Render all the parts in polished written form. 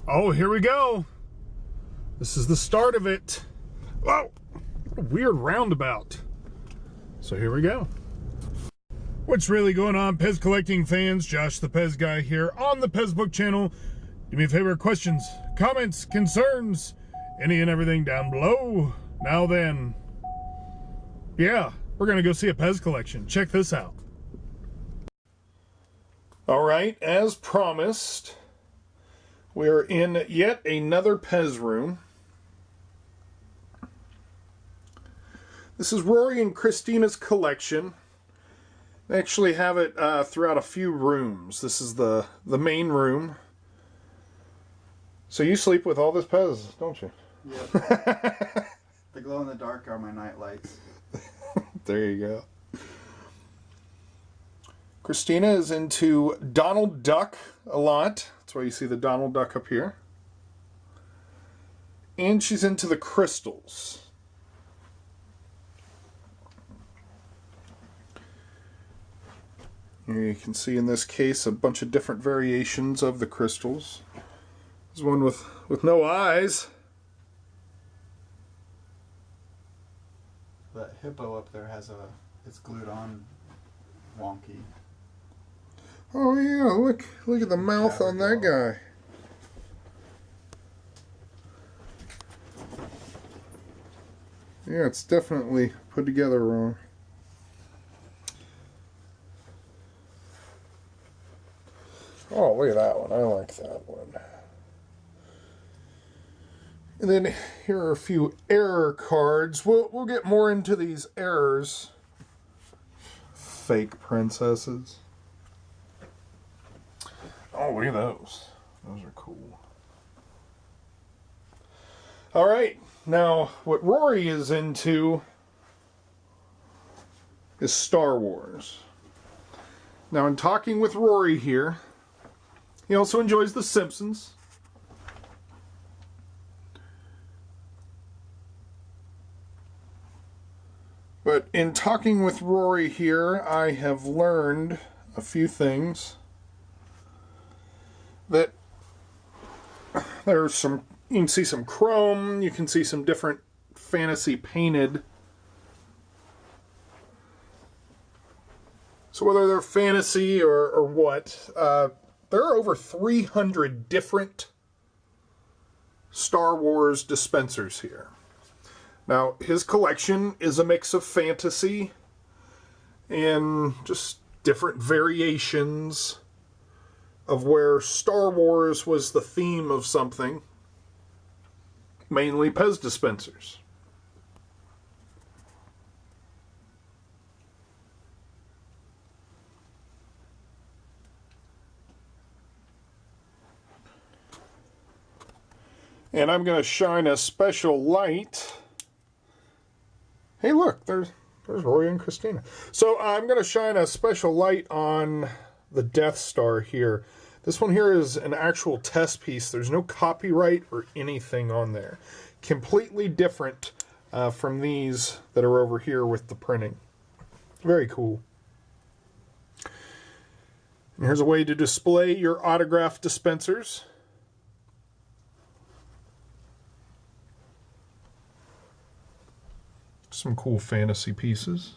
Oh, here we go. This is the start of it. Whoa, what a weird roundabout. So here we go. What's really going on, PEZ collecting fans? Josh the PEZ guy here on the PEZ Book channel. Do me a favor, questions, comments, concerns, any and everything down below. Now then, yeah, we're gonna go see a PEZ collection. Check this out. All right, as promised, we're in yet another PEZ room. This is Rory and Christina's collection. They actually have it throughout a few rooms. This is the main room. So you sleep with all this PEZ, don't you? Yep. The glow in the dark are my night lights. There you go. Christina is into Donald Duck a lot. That's why you see the Donald Duck up here. And she's into the crystals. Here you can see in this case a bunch of different variations of the crystals. There's one with no eyes. That hippo up there has it's glued on wonky. Oh yeah, look at the mouth on that guy. Yeah, it's definitely put together wrong. Oh, look at that one. I like that one. And then here are a few error cards. We'll get more into these errors. Fake princesses. Oh, look at those. Those are cool. All right. Now, what Rory is into is Star Wars. Now, in talking with Rory here, he also enjoys The Simpsons. But in talking with Rory here, I have learned a few things. That there's some, you can see some chrome, you can see some different fantasy painted. So whether they're fantasy or what, there are over 300 different Star Wars dispensers here. Now, his collection is a mix of fantasy and just different variations of where Star Wars was the theme of something, mainly PEZ dispensers. And I'm going to shine a special light. Hey, look, there's Rory and Christina. So I'm going to shine a special light on the Death Star here. This one here is an actual test piece. There's no copyright or anything on there. Completely different from these that are over here with the printing. Very cool. And here's a way to display your autograph dispensers. Some cool fantasy pieces.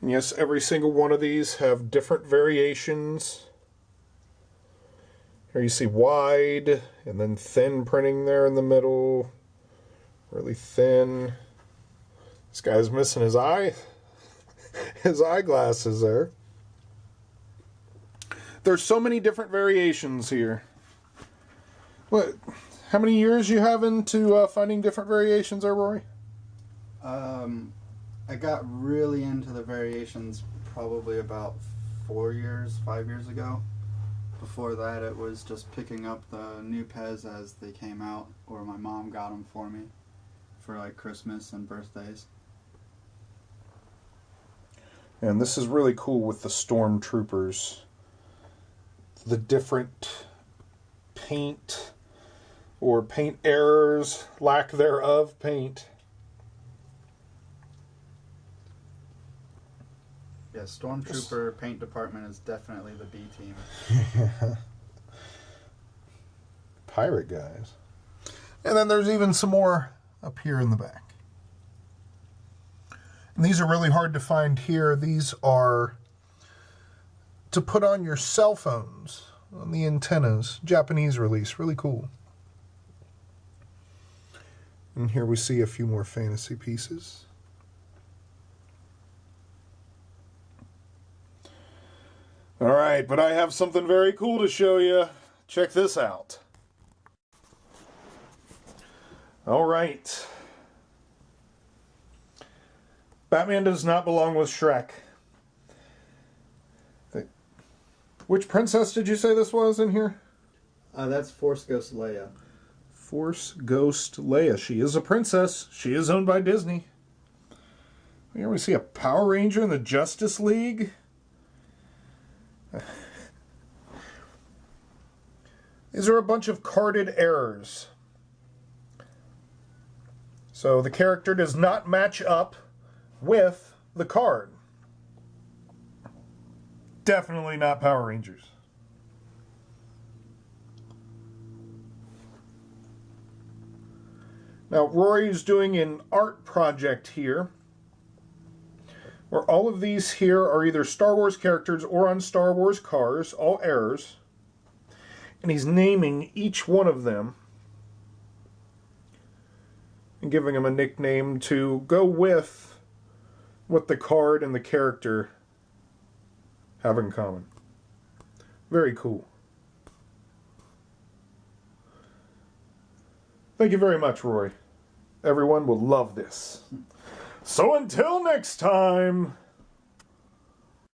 And yes, every single one of these have different variations. Here you see wide and then thin printing there in the middle. Really thin. This guy's missing his eye. His eyeglasses there. There's so many different variations here. What? How many years you have into finding different variations there, Rory? I got really into the variations probably about 5 years ago. Before that, it was just picking up the new PEZ as they came out, or my mom got them for me for like Christmas and birthdays. And this is really cool with the stormtroopers. The different paint or paint errors, lack thereof paint. Yeah, Stormtrooper paint department is definitely the B team. Pirate guys. And then there's even some more up here in the back. And these are really hard to find here. These are to put on your cell phones, on the antennas. Japanese release, really cool. And here we see a few more fantasy pieces. All right, but I have something very cool to show you. Check this out. All right. Batman does not belong with Shrek. Which princess did you say this was in here? That's Force Ghost Leia. Force Ghost Leia. She is a princess. She is owned by Disney. Here we see a Power Ranger in the Justice League. These are a bunch of carded errors. So the character does not match up with the card. Definitely not Power Rangers. Now, Rory is doing an art project here, where all of these here are either Star Wars characters or on Star Wars cars, all errors. And he's naming each one of them and giving them a nickname to go with what the card and the character have in common. Very cool. Thank you very much, Rory. Everyone will love this. So until next time...